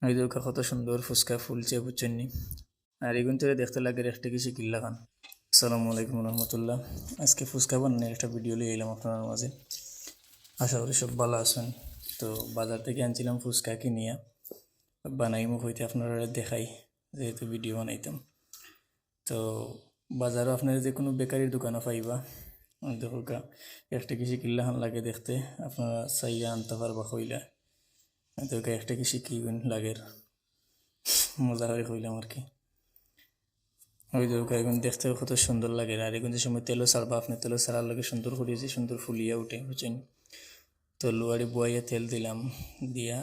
ওই দেখো কত সুন্দর ফুচকা ফুলছে বুঝছেননি। আর এগুন থেকে দেখতে লাগে একটা কিছু কিল্লা খান। আসসালামু আলাইকুম রহমতুল্লাহ। আজকে ফুচকা বানানোর একটা ভিডিও লিয়ে এলাম আপনার মাঝে। আশা করি সব ভালো আছেন। তো বাজার থেকে আনছিলাম ফুচকা কিনিয়া, বানাইমু হইতে আপনারা দেখাই, যেহেতু ভিডিও বানাইতাম। তো বাজারও আপনারা যে কোনো বেকারির দোকানও পাইবা। দেখো একটা কিছু কিল্লা খান লাগে দেখতে, আপনারা চাইয়া আনতে পারবা কইলা। তো একটা কিছু কি লাগে মজা করে কইলাম আর কি। ওই দেখো এখন দেখতে কত সুন্দর লাগে। আর এখন যে সময় তেলও ছাড়বা, আপনি তেলও ছাড়ার লাগে সুন্দর করিয়েছি, সুন্দর ফুলিয়া উঠে বুঝছেন। তো লুয়ারি বয়াইয়া তেল দিলাম, দিয়া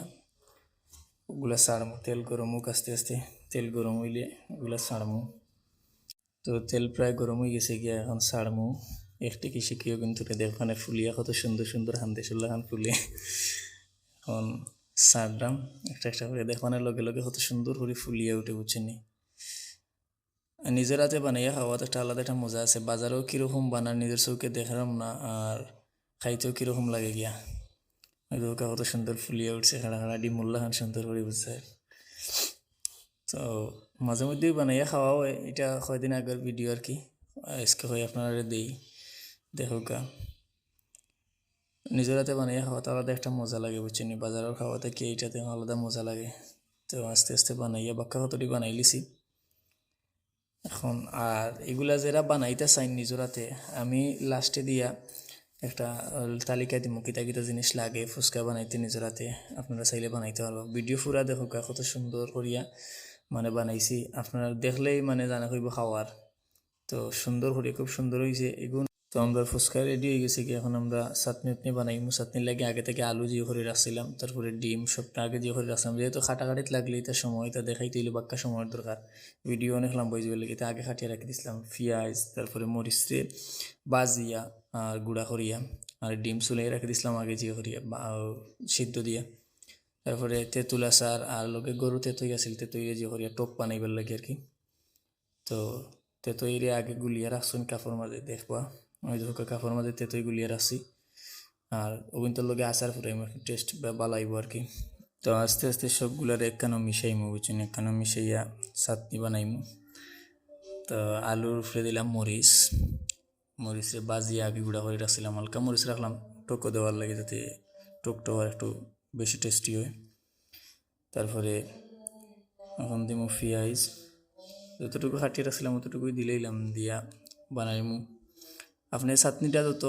ওগুলা ছাড়মু। তেল গরম হোক আস্তে আস্তে, তেল গরম হইলে ওগুলা ছাড়মু। তো তেল প্রায় গরম হয়ে গেছে গিয়া, এখন ছাড়মু। একটি কি শিখিও কিন্তু দেখখানে ফুলিয়া কত সুন্দর সুন্দর হান্দেশুল্লা খান ফুলে এখন ছাড়লাম একটা একটা করে। দেখবানের লগে লগে কত সুন্দর করে ফুলিয়া উঠে বুঝছেন। নিজের হাতে বানাইয়া খাওয়া তো একটা আলাদা একটা মজা আছে। বাজারেও কীরকম বানান নিজের চৌকে দেখালাম না, আর খাইতেও কীরকম লাগে গিয়া। ওইগুলো কত সুন্দর ফুলিয়ে উঠছে, খাড়া খাড়া ডিম মোল্লা খান সুন্দর করে বুঝছে। তো মাঝে মধ্যেই বানাইয়া খাওয়া হয়, এটা কয়দিন আগের ভিডিও আর কি। আজকে হয় আপনারা দেই দেখো নিজের হাতে বানাইয়া খাওয়াতে আলাদা একটা মজা লাগে বুঝছেন। বাজারের খাওয়াতে কি এইটাতে আলাদা মজা লাগে। তো আস্তে আস্তে বানাইয়া বাক্কা কতটি বানাই লিছি এখন। আর এগুলা যারা বানাইতে চাই নিজের হাতে, আমি লাস্টে দিয়া একটা তালিকা দিব কিতা কিতা জিনিস লাগে ফুচকা বানাইতে নিজের হাতে। আপনারা চাইলে বানাইতে পারবো। ভিডিও পুরা দেখো কত সুন্দর করিয়া মানে বানাইছি, আপনারা দেখলেই মানে জানা হইব খাওয়ার। তো সুন্দর করে খুব সুন্দর হয়েছে এগুলো। তো আমরা ফুচকা রেডি হয়ে গেছি কি, এখন আমরা চাটনি উটনি বানাইমু। চাটনি লাগে আগে থেকে আলু দিয়ে করে রাখছিলাম, তারপরে ডিম সবটা আগে দিয়ে করে রাখছিলাম। যেহেতু খাটাখাটিত লাগলে এটা সময় তা দেখাইতে হইলে বাক্কা সময়ের দরকার। ভিডিও অনেক লম্বা হয়ে যাবে, এটা আগে খাটিয়ে রাখি দিছিলাম। পেঁয়াজ তারপরে মরিচে বাজিয়া আর গুঁড়া করিয়া, আর ডিম চুলাই রাখি দিছিলাম আগে জিয়ে করিয়া সিদ্ধ দিয়া। তারপরে তেঁতুল আচার আর লোকে গরু তেঁতুই আছিল, তেঁতুই যে করিয়া টক বানাইবার লাগে আর কি। তো তেঁতুইরে আগে গুলিয়া রাখছুন কাপড় মাঝে দেখবা। ওই ধোকা কাপড় মাঝে তেঁতুই গুলিয়া রাখছি, আর ওগুনটার লগে আচার ফুটাইমু, টেস্ট বালাইব আর কি। তো আস্তে আস্তে সবগুলার একখানো মিশাইমু বুঝছেন, একখানো মিশাইয়া চাটনি বানাইমু। তো আলুর উপরে দিলাম মরিচে বাজিয়ে আগে গুঁড়া করে রাখছিলাম, হালকা মরিচ রাখলাম টকও দেওয়ার লাগে, যাতে টকটা একটু বেশি টেস্টি হয়। তারপরে এখন দিমু পেঁয়াজ, যতটুকু খাটিয়ে রাখছিলাম অতটুকুই দিলেইলাম, দিয়া বানাইমু। আপনি চাটনিটা যত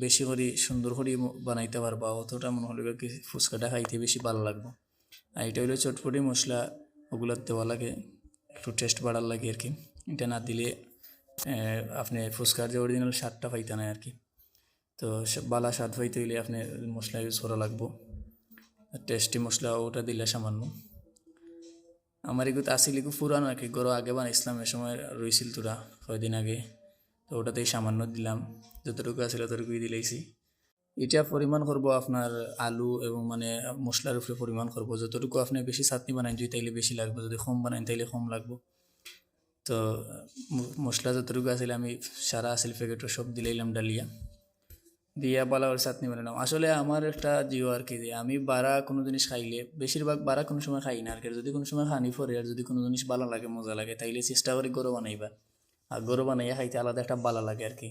বেশি করে সুন্দর করে বানাইতে পারবা, অতটা মনে হলে কি ফুচকাটা খাইতে বেশি ভালো লাগবে। আর এটা হলো চটপটি মশলা, ওগুলো দেওয়া লাগে একটু টেস্ট বাড়ার লাগে আর কি। এটা না দিলে আপনি ফুচকার যে অরিজিনাল স্বাদটা পাইতে না আর কি। তো বালা স্বাদ পাইতে হইলে আপনি মশলা ইউজ করা লাগবো, টেস্টি মশলা ওটা দিলে সামান্য। আমার এগুলো আসিল এগুলো পুরানো আর কি, গরো আগে বানাইছিলাম, এ সময় রইছিল তোরা কয়দিন আগে। তো ওটাতেই সামান্য দিলাম, যতটুকু আসলে ততটুকুই দিলেইছি। এটা পরিমাণ করব আপনার আলু এবং মানে মশলার উপরে পরিমাণ করব। যতটুকু আপনি বেশি চাটনি বানাইন যদি তাইলে বেশি লাগবে, যদি কম বানাইন তাইলে কম লাগবে। তো মশলা যতটুকু আসলে আমি সারা আসিল প্যাকেটও সব দিলাইলাম ডালিয়া দিয়া বালা ওর চাটনি বানালাম। আসলে আমার একটা জিও আর কি, আমি বাড়া কোনো জিনিস খাইলে বেশিরভাগ বাড়া কোনো সময় খাই না আর কি। যদি কোনো সময় খানি পরে আর যদি কোনো জিনিস ভালো লাগে মজা লাগে তাইলে চেষ্টা করি গরু বানাইবা। আর গরু বানাইয়া খাইতে আলাদা একটা ভালো লাগে আর কি।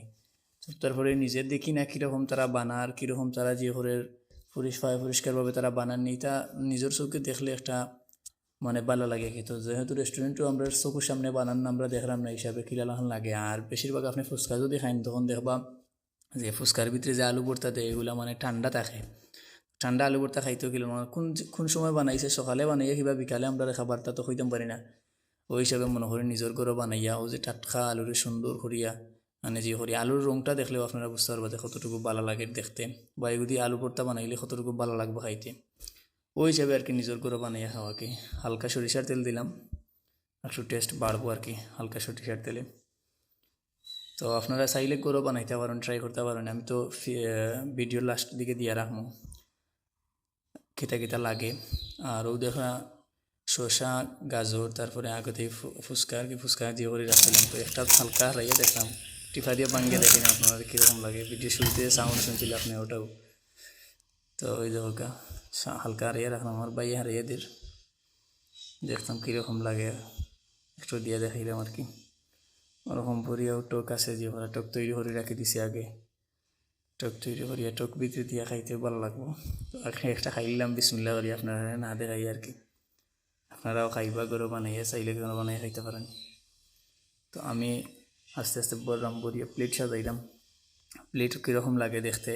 তারপরে নিজে দেখি না কীরকম তারা বানার, কীরকম তারা যে করে পরিষ্কারভাবে তারা বানাননি, তা নিজের চোখে দেখলে একটা মানে ভালো লাগে কি। তো যেহেতু রেস্টুরেন্টও আমরা চোখের সামনে বানান আমরা দেখলাম না হিসাবে কিলালাহান লাগে। আর বেশিরভাগ আপনি ফুচকা যদি খাইন তখন দেখবা যে ফুচকার ভিতরে যে আলু ভর্তা দেয় এগুলো মানে ঠান্ডা থাকে। ঠান্ডা আলু ভর্তা খাইতেও কিলো না, কোন কোন সময় বানাইছে, সকালে বানাইয়া কিবা বিকালে আমরা খাবারটা তো হইতাম পারি না। ওই হিসাবে মনে করি নিজের ঘরে বানাইয়া ও যে টাটকা আলুরে সুন্দর করিয়া মানে যে করি, আলুর রঙটা দেখলেও আপনারা বুঝতে পারবা যে কতটুকু ভালো লাগে দেখতে, বা এগুলি আলু ভর্তা বানাইলে কতটুকু ভালো লাগবে খাইতে। ওই হিসাবে আর কি নিজের ঘরে বানাইয়া খাওয়াকে। হালকা সরিষার তেল দিলাম, একটু টেস্ট বাড়বো আর কি হালকা সরিষার তেলে। তো আপনারা চাইলে গরু বানাইতে পারেন, ট্রাই করতে পারেন। আমি তো ভিডিওর লাস্ট দিকে দিয়ে রাখবো কিতা কিতা লাগে। আর ও দেখা শসা গাজর তারপরে আগতে ফুচকা আর কি, ফুচকা দিয়ে করে রাখছিলাম। তো একটা হালকা হারাইয়া দেখলাম, টিফা দিয়ে ভাঙ্গিয়ে দেখেন আপনারা কীরকম লাগে। ভিডিও শুরুতে সাউন্ড শুনছিল আপনি ওটাও। তো ওই দেখা হালকা হারিয়ে রাখলাম, আমার বাইয়ে হারিয়ে দের। দেখতাম কীরকম লাগে, একটু দিয়ে দেখাইলাম আর কি। ওরকম ভরিয়াও টক আছে, যে ওরা টক তৈরি করে রাখি দিছি আগে। টক তৈরি করিয়া টক ভিতরে দিয়া খাইতে ভালো লাগবো। তো একটা খাইলাম বিসমিল্লা করি, আপনারা না দেখাই আর কি। আপনারাও খাইবা, গরু বানাইয়া চাইলে গরু বানাইয়া খাইতে পারেন। তো আমি আস্তে আস্তে বললাম বরিয়া প্লেট সাজাইলাম। প্লেট কীরকম লাগে দেখতে,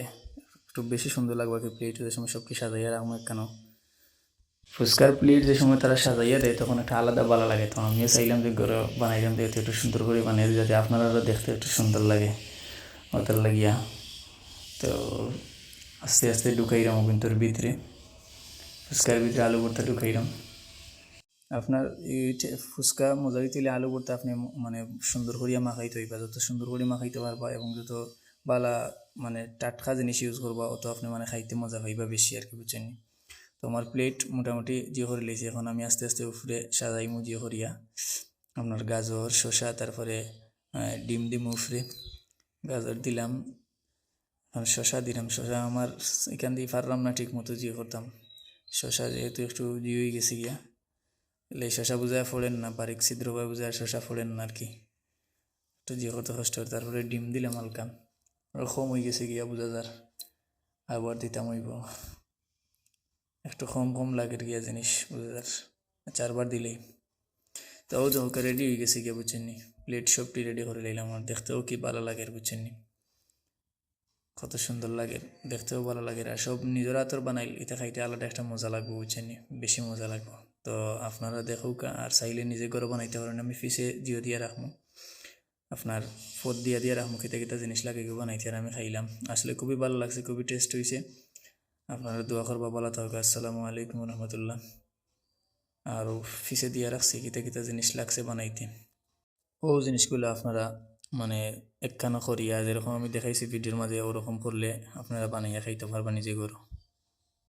একটু বেশি সুন্দর লাগবে কি প্লেট যে সময় সব কি সাজাইয়া রাখবো একখানো। ফুচকার প্লেট যে সময় তারা সাজাইয়া দেয় তখন একটা আলাদা ভালো লাগে। তো আমিও চাইলাম যে গরু বানাইলাম, যেহেতু একটু সুন্দর করে বানিয়ে দিই যাতে আপনারাও দেখতে একটু সুন্দর লাগে, ওটার লাগিয়া। তো আস্তে আস্তে ঢুকাইলাম কিন্তু ওর ভিতরে, ফুচকার ভিতরে আলু ভর্তা ঢুকাইলাম। আপনার এই ফুচকা মজা হইতে আলু ভর্তা আপনি মানে সুন্দর করিয়া মাখাইতে হইবা, যত সুন্দর করে মাখাইতে পারবা এবং যত বালা মানে টাটকা জিনিস ইউজ করবা অত আপনি মানে খাইতে মজা পাইবা বেশি আর কি, বুঝছেন। তো আমার প্লেট মোটামুটি জিও করে লেছি, এখন আমি আস্তে আস্তে উপরে সাজাইমু জিও করিয়া। আপনার গাজর শসা তারপরে ডিম দিম উপরে, গাজর দিলাম আর শসা দিলাম। শসা আমার এখান দিয়ে পারলাম না ঠিক মতো জিও করতাম, শসা যেহেতু একটু জিও হয়ে গেছে গিয়া, এলে শসা বুঝায় ফোড়েন না, বারিক ছিদ্রভাবে বুঝায় শসা ফোড়েন না আর কি, একটু জিও করতে কষ্ট হয়। তারপরে ডিম দিলাম হালকা, কম হয়ে গেছে গিয়া বুঝা যার, আবার দিতাম হইব, একটু কম কম লাগে গিয়া জিনিস বুঝা যার, 4বার দিলেই। তাও ওকে রেডি হয়ে গেছে গিয়া, বুঝছেন নি। প্লেট সবটি রেডি করে নিলাম, আর দেখতেও কি ভালো লাগে বুঝছেন নি, কত সুন্দর লাগে, দেখতেও ভালো লাগে। আর সব নিজের হাতের বানাইল এটা খাইতে আলাদা একটা মজা লাগবে, বুঝছেন নি, বেশি মজা লাগবে। তো আপনারা দেখুক, আর চাইলে নিজে ঘরে বানাইতে পারেন। আমি ফিসে জিও দিয়ে রাখবো, আপনার ফোর দিয়ে রাখবো, খেতে খেতে জিনিস লাগে বানাইতে, আর আমি খাইলাম, আসলে খুবই ভালো লাগছে, খুবই টেস্ট হয়েছে। আপনারা দোয়া করবা, ভালো থাকবে। আসসালামু আলাইকুম রহমতুল্লাহ। আর ফিসে দিয়ে রাখছি, কিতা কিতা জিনিস লাগছে বানাইতে, ও জিনিসগুলো আপনারা মানে একখানা করিয়া যেরকম আমি দেখাইছি ভিডিওর মাঝে, ওরকম করলে আপনারা বানাইয়া খাইতে পারবা নিজে করো।